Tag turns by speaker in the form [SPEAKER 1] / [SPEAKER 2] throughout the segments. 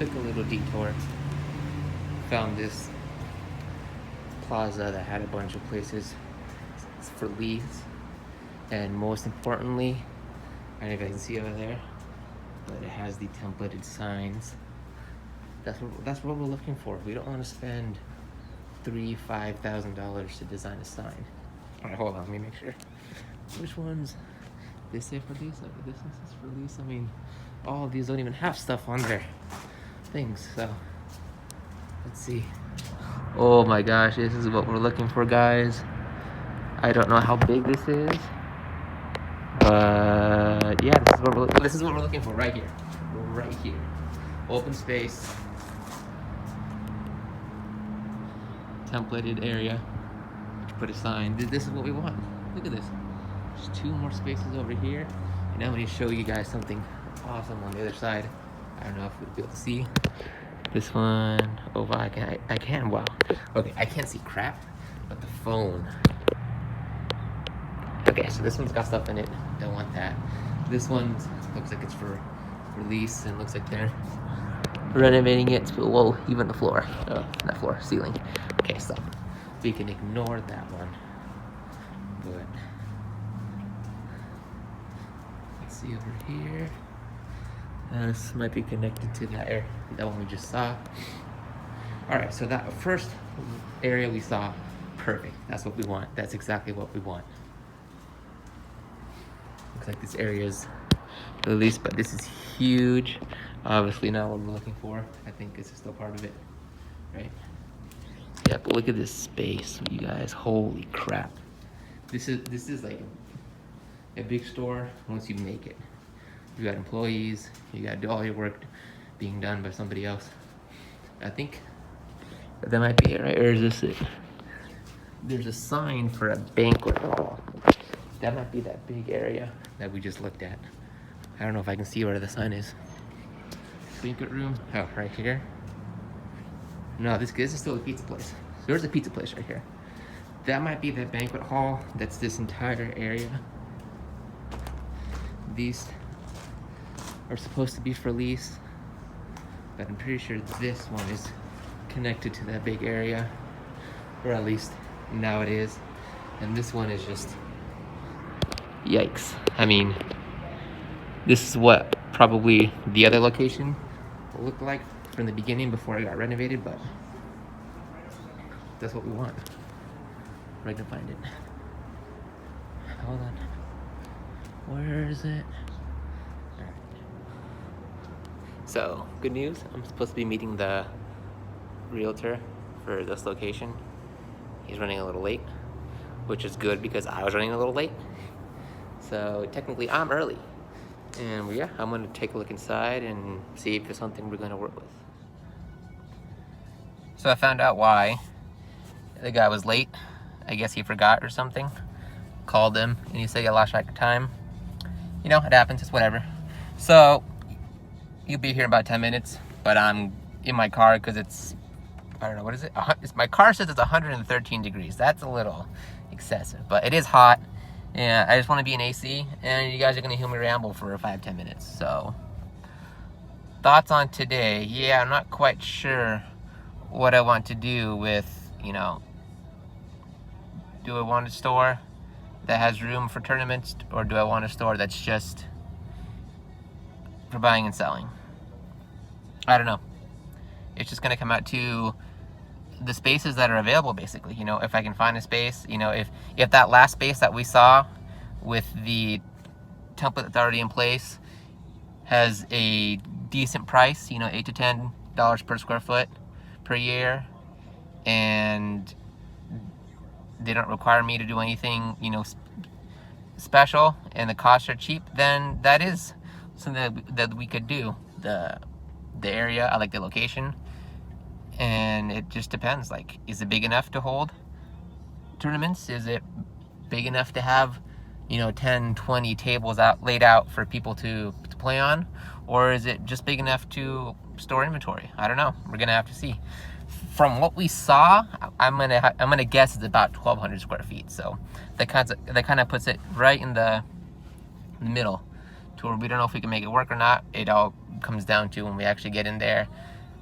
[SPEAKER 1] took a little detour, found this plaza that had a bunch of places for lease, and most importantly, I don't know if I can see over there, but it has the templated signs. That's what we're looking for. We don't want to spend $5,000 to design a sign. All right, hold on, let me make sure. Which ones? This say for lease? This is for lease. I mean, all of these don't even have stuff on their things. So let's see. Oh my gosh, this is what we're looking for, guys. I don't know how big this is, but yeah, this is what we're looking for right here. Right here. Open space. Templated area. Put a sign. This is what we want. Look at this. There's 2 more spaces over here. And I'm going to show you guys something awesome on the other side. I don't know if you'll be able to see. This one. Oh, wow, I can. Wow. Okay, I can't see crap, but the phone. Okay, so this one's got stuff in it. Don't want that. This one looks like it's for release, and looks like they're renovating it. Well, even the floor. Not floor, ceiling. Okay, so we can ignore that one. But let's see over here. This might be connected to that one we just saw. All right, so that first area we saw, perfect. That's what we want. That's exactly what we want. Looks like this area's released, but this is huge. Obviously not what we're looking for. I think this is still part of it, right? Yeah, but look at this space, you guys. Holy crap. This is like a big store once you make it. You got employees, you got all your work being done by somebody else. I think that might be it, right? Or is this it? There's a sign for a banquet hall. That might be that big area that we just looked at. I don't know if I can see where the sign is. Banquet room. Oh, right here. No, this is still a pizza place. There's a pizza place right here. That might be the banquet hall. That's this entire area. These are supposed to be for lease, but I'm pretty sure this one is connected to that big area, or at least now it is. And this one is just, yikes. I mean, this is what probably the other location looked like from the beginning before it got renovated, but that's what we want. We're gonna find it. Hold on. Where is it? All right. So, good news. I'm supposed to be meeting the realtor for this location. He's running a little late, which is good because I was running a little late. So technically I'm early. And yeah, I'm gonna take a look inside and see if there's something we're gonna work with. So I found out why the guy was late. I guess he forgot or something. Called him and he said he lost track of time. You know, it happens, it's whatever. So he'll be here in about 10 minutes, but I'm in my car because it's, I don't know, what is it? My car says it's 113 degrees. That's a little excessive, but it is hot. Yeah, I just want to be in AC, and you guys are going to hear me ramble for 5-10 minutes. So, thoughts on today? Yeah, I'm not quite sure what I want to do with, you know, do I want a store that has room for tournaments, or do I want a store that's just for buying and selling? I don't know. It's just going to come out to the spaces that are available, basically. You know, if I can find a space, you know, if that last space that we saw with the template that's already in place has a decent price, you know, $8 to $10 per square foot per year, and they don't require me to do anything, you know, special, and the costs are cheap, then that is something that we could do. The area, I like the location. And it just depends, like, is it big enough to hold tournaments? Is it big enough to have, you know, 10, 20 tables laid out for people to play on? Or is it just big enough to store inventory? I don't know. We're gonna have to see. From what we saw, I'm gonna guess it's about 1,200 square feet. So that kind of puts it right in the middle, to where we don't know if we can make it work or not. It all comes down to when we actually get in there,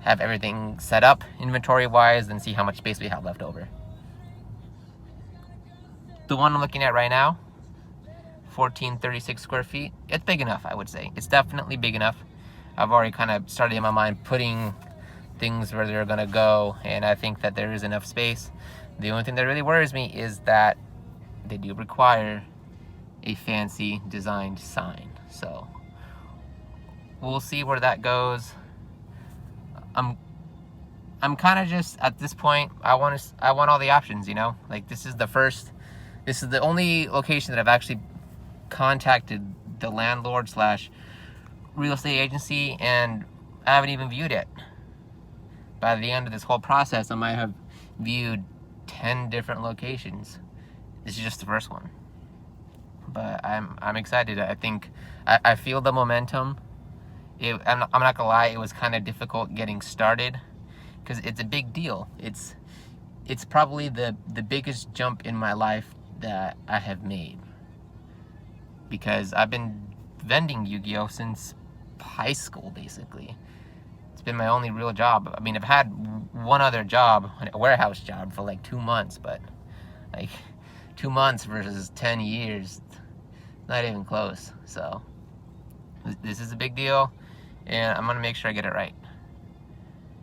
[SPEAKER 1] have everything set up inventory-wise, and see how much space we have left over. The one I'm looking at right now, 1436 square feet. It's big enough, I would say. It's definitely big enough. I've already kind of started in my mind putting things where they're gonna go, and I think that there is enough space. The only thing that really worries me is that they do require a fancy designed sign. So we'll see where that goes. I'm kind of just at this point, I want all the options, you know? Like, this is the only location that I've actually contacted the landlord / real estate agency, and I haven't even viewed it. By the end of this whole process, I might have viewed 10 different locations. This is just the first one. But I'm excited. I think I feel the momentum. I'm not gonna lie, it was kind of difficult getting started because it's a big deal. It's probably the biggest jump in my life that I have made, because I've been vending Yu-Gi-Oh since high school, basically. It's been my only real job. I mean, I've had one other job, a warehouse job, for like 2 months, but like 2 months versus 10 years, not even close. So this is a big deal, and I'm gonna make sure I get it right.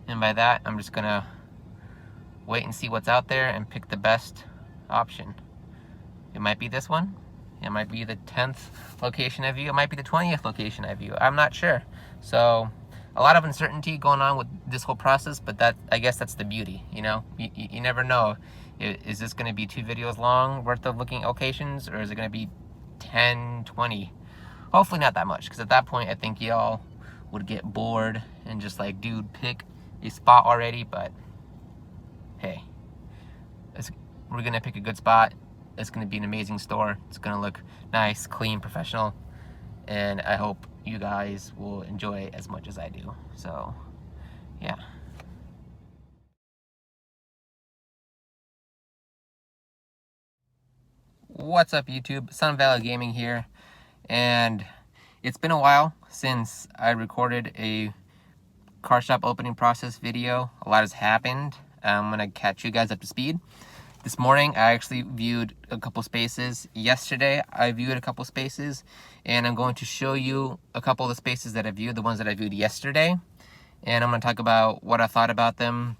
[SPEAKER 1] And by that, I'm just gonna wait and see what's out there and pick the best option. It might be this one. It might be the 10th location I view. It might be the 20th location I view. I'm not sure. So a lot of uncertainty going on with this whole process, but I guess that's the beauty, you know? You never know. Is this gonna be 2 videos long worth of looking at locations, or is it gonna be 10, 20? Hopefully not that much, because at that point I think y'all would get bored and just like, dude, pick a spot already. But hey, we're gonna pick a good spot. It's gonna be an amazing store. It's gonna look nice, clean, professional, and I hope you guys will enjoy it as much as I do. So yeah. What's up, YouTube? Son Valley Gaming here, and it's been a while since I recorded a car shop opening process video. A lot has happened. I'm gonna catch you guys up to speed. This morning I actually viewed a couple spaces. Yesterday I viewed a couple spaces, and I'm going to show you a couple of the spaces that I viewed, the ones that I viewed yesterday, and I'm going to talk about what I thought about them,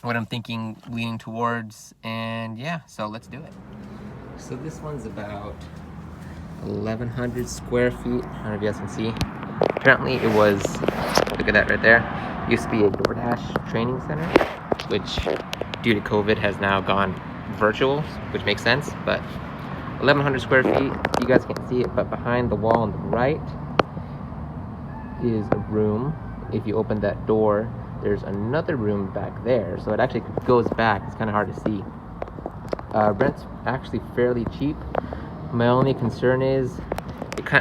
[SPEAKER 1] what I'm thinking, leaning towards, and yeah, so let's do it. So this one's about 1,100 square feet. I don't know if you guys can see. Apparently it was, look at that right there, it used to be a DoorDash training center, which due to COVID has now gone virtual, which makes sense. But 1,100 square feet, you guys can't see it, but behind the wall on the right is a room. If you open that door, there's another room back there, so it actually goes back. It's kind of hard to see. Rent's actually fairly cheap. My only concern is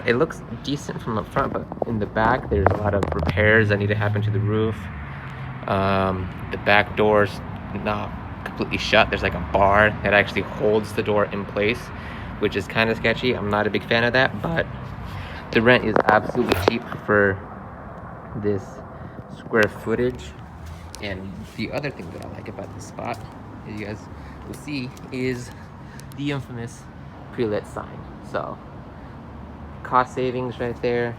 [SPEAKER 1] it looks decent from up front, but in the back there's a lot of repairs that need to happen to the roof. The back door's not completely shut. There's like a bar that actually holds the door in place, which is kind of sketchy. I'm not a big fan of that, but the rent is absolutely cheap for this square footage. And the other thing that I like about this spot, as you guys will see, is the infamous pre-lit sign. So cost savings right there.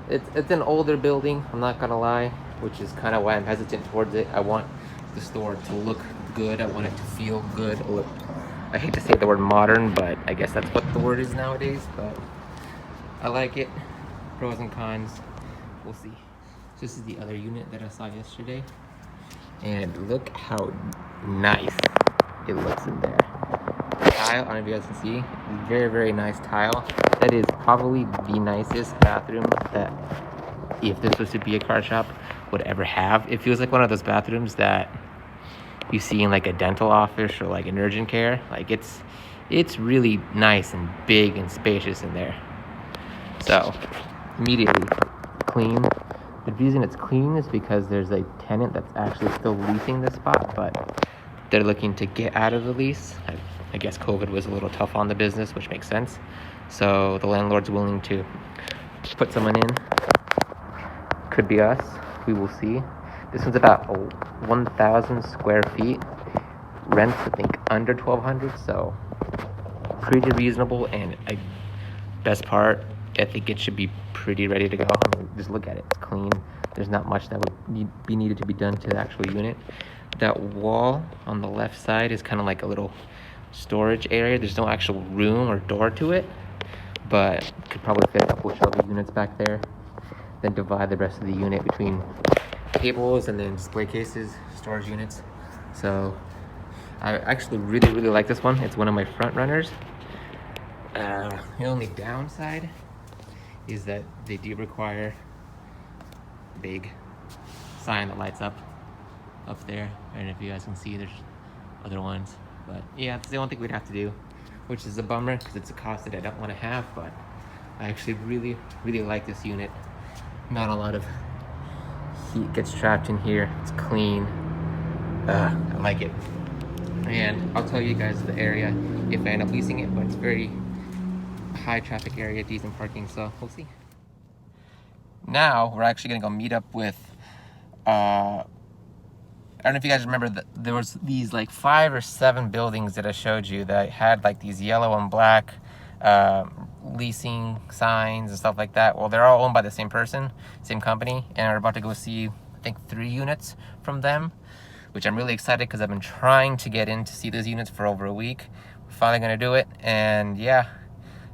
[SPEAKER 1] It's an older building, I'm not gonna lie, which is kind of why I'm hesitant towards it. I want the store to look good. I want it to feel good. I hate to say the word modern, but I guess that's what the word is nowadays. But I like it. Pros and cons, we'll see. So this is the other unit that I saw yesterday, and look how nice it looks in there. The tile, I don't know if you guys can see, very, very nice tile. That is probably the nicest bathroom that, if this was to be a car shop, would ever have. It feels like one of those bathrooms that you see in like a dental office or like an urgent care. Like it's really nice and big and spacious in there. So immediately clean. The reason it's clean is because there's a tenant that's actually still leasing this spot, but they're looking to get out of the lease. I guess COVID was a little tough on the business, which makes sense. So the landlord's willing to put someone in. Could be us. We will see. This one's about 1,000 square feet. Rents, I think, under 1,200, so pretty reasonable. And best part, I think it should be pretty ready to go. I mean, just look at it. It's clean. There's not much that would be needed to be done to the actual unit. That wall on the left side is kind of like a little storage area. There's no actual room or door to it, but could probably fit a couple of shelving units back there. Then divide the rest of the unit between tables and then display cases, storage units. So I actually really like this one. It's one of my front runners. The only downside is that they do require a big sign that lights up there. I don't know if you guys can see, there's other ones, but yeah, it's the only thing we'd have to do, which is a bummer because it's a cost that I don't want to have. But I actually really like this unit. Not a lot of heat gets trapped in here. It's clean. I like it. And I'll tell you guys the area if I end up leasing it, but it's very high traffic area, decent parking, so we'll see. Now we're actually gonna go meet up with I don't know if you guys remember that there was these like 5 or 7 buildings that I showed you that had like these yellow and black leasing signs and stuff like that. Well, they're all owned by the same person, same company, and we're about to go see, I think, 3 units from them, which I'm really excited because I've been trying to get in to see those units for over a week. We're finally gonna do it, and yeah,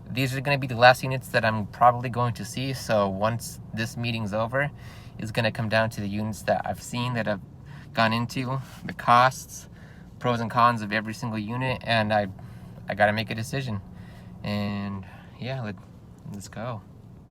[SPEAKER 1] these are gonna be the last units that I'm probably going to see. So once this meeting's over, it's gonna come down to the units that I've seen, that I've gone into, the costs, pros and cons of every single unit, and I gotta make a decision. And yeah, let's go.